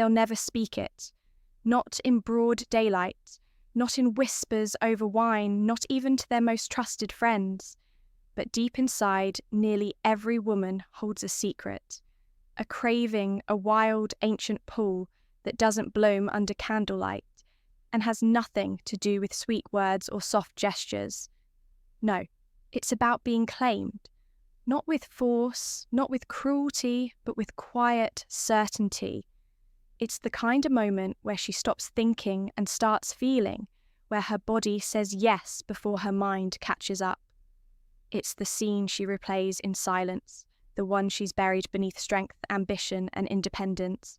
they'll never speak it. Not in broad daylight, not in whispers over wine, not even to their most trusted friends. But deep inside, nearly every woman holds a secret, a craving, a wild, ancient pull that doesn't bloom under candlelight and has nothing to do with sweet words or soft gestures. No, it's about being claimed, not with force, not with cruelty, but with quiet certainty. It's the kind of moment where she stops thinking and starts feeling, where her body says yes before her mind catches up. It's the scene she replays in silence, the one she's buried beneath strength, ambition, and independence.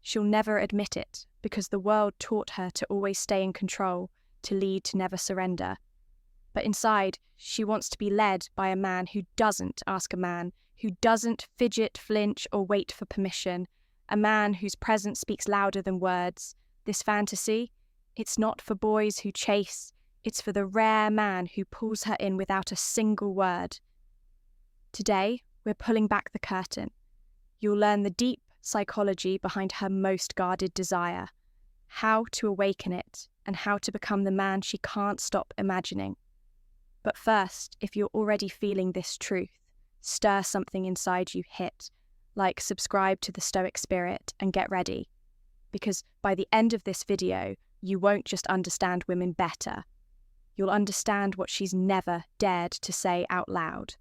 She'll never admit it, because the world taught her to always stay in control, to lead, to never surrender. But inside, she wants to be led by a man who doesn't ask a man, who doesn't fidget, flinch, or wait for permission, a man whose presence speaks louder than words. This fantasy, it's not for boys who chase, it's for the rare man who pulls her in without a single word. Today, we're pulling back the curtain. You'll learn the deep psychology behind her most guarded desire, how to awaken it, and how to become the man she can't stop imagining. But first, if you're already feeling this truth, stir something inside you hit, like subscribe to the Stoic spirit and get ready. Because by the end of this video, you won't just understand women better. You'll understand what she's never dared to say out loud.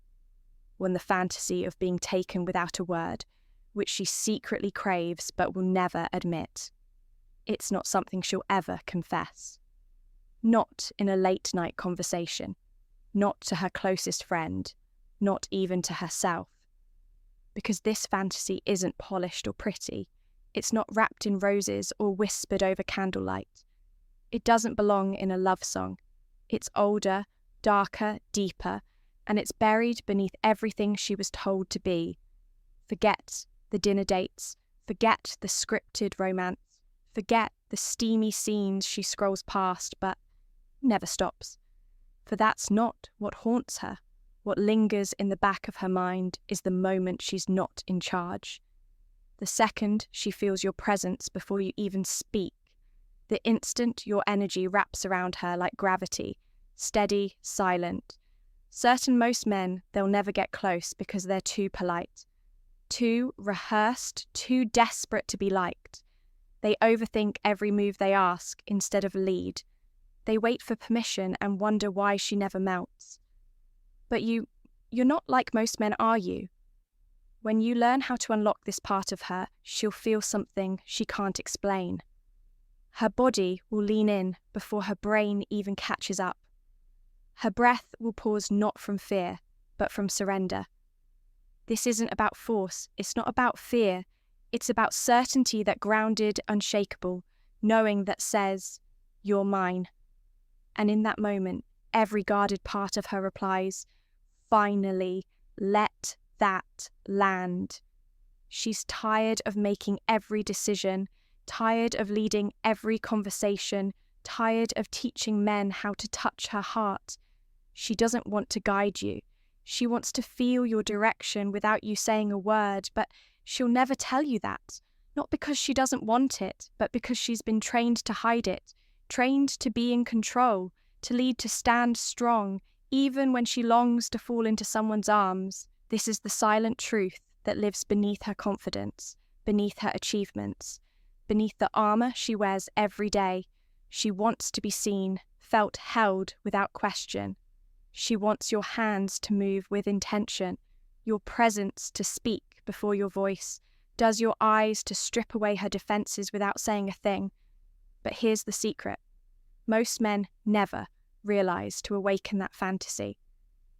When the fantasy of being taken without a word, which she secretly craves but will never admit. It's not something she'll ever confess. Not in a late-night conversation. Not to her closest friend. Not even to herself. Because this fantasy isn't polished or pretty. It's not wrapped in roses or whispered over candlelight. It doesn't belong in a love song. It's older, darker, deeper, and it's buried beneath everything she was told to be. Forget the dinner dates, forget the scripted romance, forget the steamy scenes she scrolls past but never stops. For that's not what haunts her. What lingers in the back of her mind is the moment she's not in charge. The second she feels your presence before you even speak. The instant your energy wraps around her like gravity, steady, silent. Certain most men, they'll never get close because they're too polite. Too rehearsed, too desperate to be liked. They overthink every move they ask instead of lead. They wait for permission and wonder why she never melts. But you're not like most men, are you? When you learn how to unlock this part of her, she'll feel something she can't explain. Her body will lean in before her brain even catches up. Her breath will pause not from fear, but from surrender. This isn't about force, it's not about fear, it's about certainty that grounded, unshakable, knowing that says, "You're mine." And in that moment, every guarded part of her replies, "Finally, let that land." She's tired of making every decision, tired of leading every conversation, tired of teaching men how to touch her heart. She doesn't want to guide you. She wants to feel your direction without you saying a word, but she'll never tell you that. Not because she doesn't want it, but because she's been trained to hide it, trained to be in control, to lead, to stand strong, even when she longs to fall into someone's arms. This is the silent truth that lives beneath her confidence, beneath her achievements, beneath the armor she wears every day. She wants to be seen, felt, held without question. She wants your hands to move with intention, your presence to speak before your voice, does your eyes to strip away her defenses without saying a thing. But here's the secret. Most men never realize to awaken that fantasy.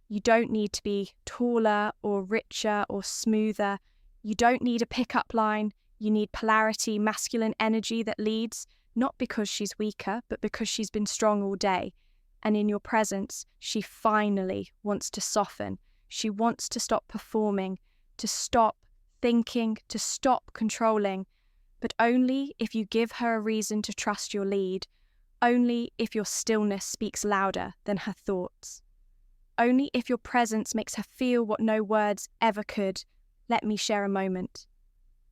You don't need to be taller or richer or smoother. You don't need a pickup line. You need polarity, masculine energy that leads, not because she's weaker, but because she's been strong all day. And in your presence, she finally wants to soften. She wants to stop performing, to stop thinking, to stop controlling. But only if you give her a reason to trust your lead. Only if your stillness speaks louder than her thoughts. Only if your presence makes her feel what no words ever could. Let me share a moment.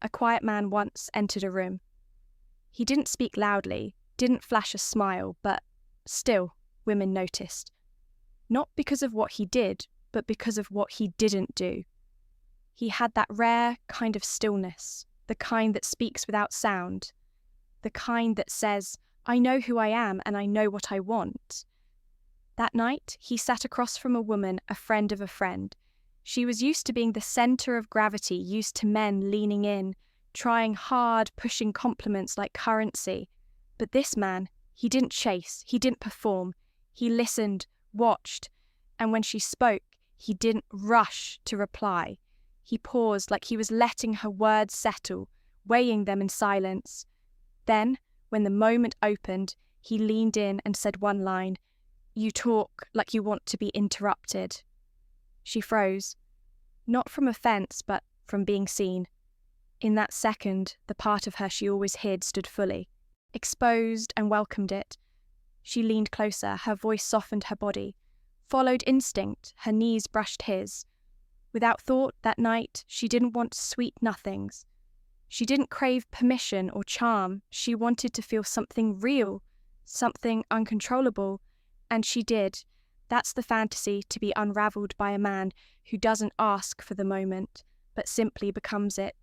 A quiet man once entered a room. He didn't speak loudly, didn't flash a smile, but still, women noticed. Not because of what he did, but because of what he didn't do. He had that rare kind of stillness, the kind that speaks without sound, the kind that says, I know who I am and I know what I want. That night, he sat across from a woman, a friend of a friend. She was used to being the centre of gravity, used to men leaning in, trying hard, pushing compliments like currency. But this man, he didn't chase, he didn't perform. He listened, watched, and when she spoke, he didn't rush to reply. He paused like he was letting her words settle, weighing them in silence. Then, when the moment opened, he leaned in and said one line, You talk like you want to be interrupted. She froze, not from offence, but from being seen. In that second, the part of her she always hid stood fully, exposed and welcomed it. She leaned closer, her voice softened her body, followed instinct, her knees brushed his. Without thought, that night, she didn't want sweet nothings. She didn't crave permission or charm. She wanted to feel something real, something uncontrollable, and she did. That's the fantasy, to be unravelled by a man who doesn't ask for the moment, but simply becomes it.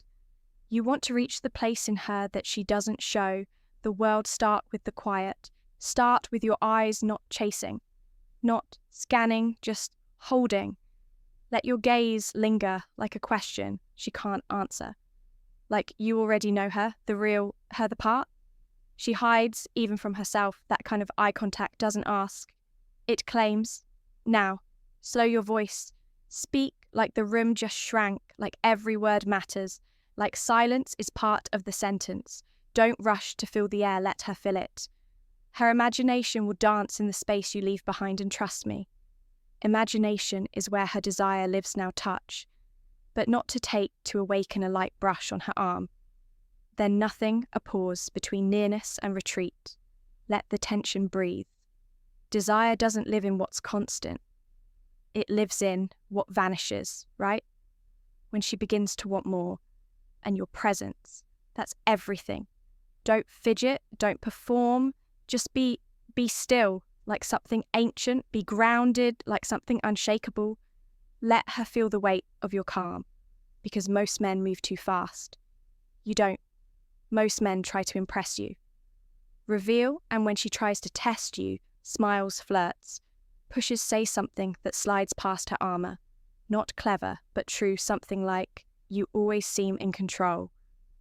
You want to reach the place in her that she doesn't show. The world start with the quiet. Start with your eyes not chasing, not scanning, just holding. Let your gaze linger like a question she can't answer. Like you already know her, the real her, the part. She hides, even from herself, that kind of eye contact doesn't ask. It claims, now, slow your voice. Speak like the room just shrank, like every word matters, like silence is part of the sentence. Don't rush to fill the air, let her fill it. Her imagination will dance in the space you leave behind, and trust me. Imagination is where her desire lives now. Touch, but not to take, to awaken a light brush on her arm. Then nothing, a pause between nearness and retreat. Let the tension breathe. Desire doesn't live in what's constant. It lives in what vanishes, right? When she begins to want more. And your presence, that's everything. Don't fidget, don't perform, just be still, like something ancient, be grounded, like something unshakable. Let her feel the weight of your calm, because most men move too fast. You don't. Most men try to impress you. Reveal, and when she tries to test you, smiles, flirts, pushes say something that slides past her armour. Not clever, but true, something like, you always seem in control.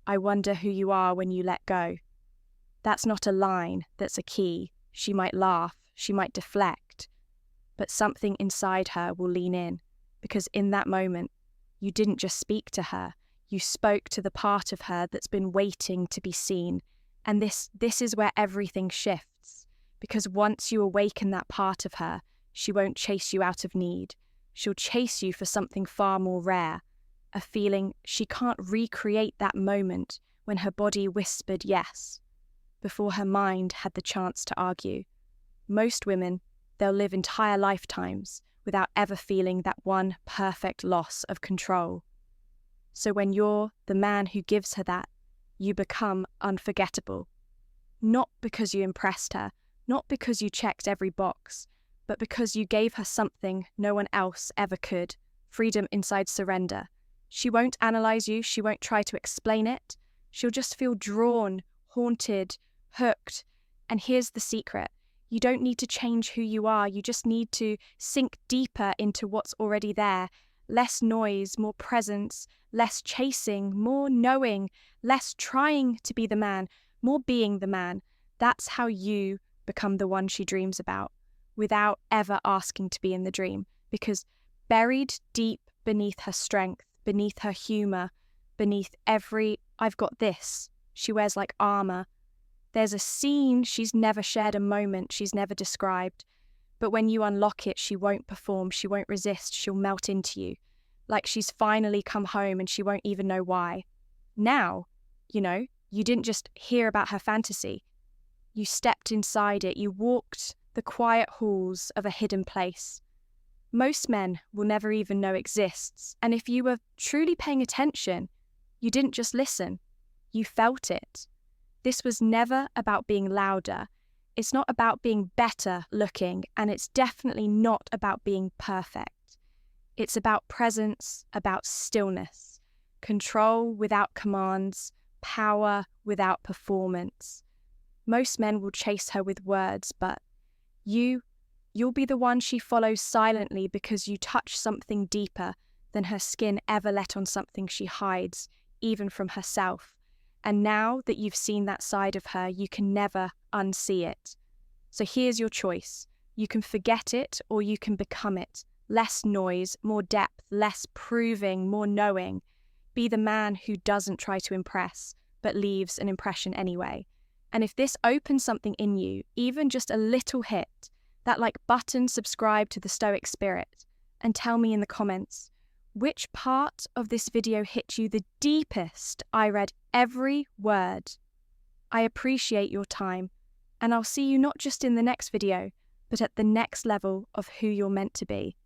I wonder who you are when you let go. That's not a line, that's a key. She might laugh, she might deflect, but something inside her will lean in, because in that moment, you didn't just speak to her, you spoke to the part of her that's been waiting to be seen. And this is where everything shifts, because once you awaken that part of her, she won't chase you out of need. She'll chase you for something far more rare, a feeling she can't recreate, that moment when her body whispered yes, before her mind had the chance to argue. Most women, they'll live entire lifetimes without ever feeling that one perfect loss of control. So when you're the man who gives her that, you become unforgettable. Not because you impressed her, not because you checked every box, but because you gave her something no one else ever could, freedom inside surrender. She won't analyze you, she won't try to explain it. She'll just feel drawn, haunted, hooked. And here's the secret. You don't need to change who you are, you just need to sink deeper into what's already there. Less noise, more presence, less chasing, more knowing, less trying to be the man, more being the man. That's how you become the one she dreams about, without ever asking to be in the dream. Because buried deep beneath her strength, beneath her humour, beneath every I've got this, she wears like armour. There's a scene she's never shared, a moment she's never described. But when you unlock it, she won't perform, she won't resist, she'll melt into you. Like she's finally come home and she won't even know why. Now, you didn't just hear about her fantasy. You stepped inside it, you walked the quiet halls of a hidden place. Most men will never even know exists, and if you were truly paying attention, you didn't just listen, you felt it. This was never about being louder. It's not about being better looking, and it's definitely not about being perfect. It's about presence, about stillness, control without commands, power without performance. Most men will chase her with words, but you'll be the one she follows silently because you touch something deeper than her skin ever let on something she hides, even from herself. And now that you've seen that side of her, you can never unsee it. So here's your choice. You can forget it or you can become it. Less noise, more depth, less proving, more knowing. Be the man who doesn't try to impress, but leaves an impression anyway. And if this opens something in you, even just a little hit, that like button subscribe to the Stoic Spirit, and tell me in the comments, which part of this video hit you the deepest? I read every word. I appreciate your time, and I'll see you not just in the next video, but at the next level of who you're meant to be.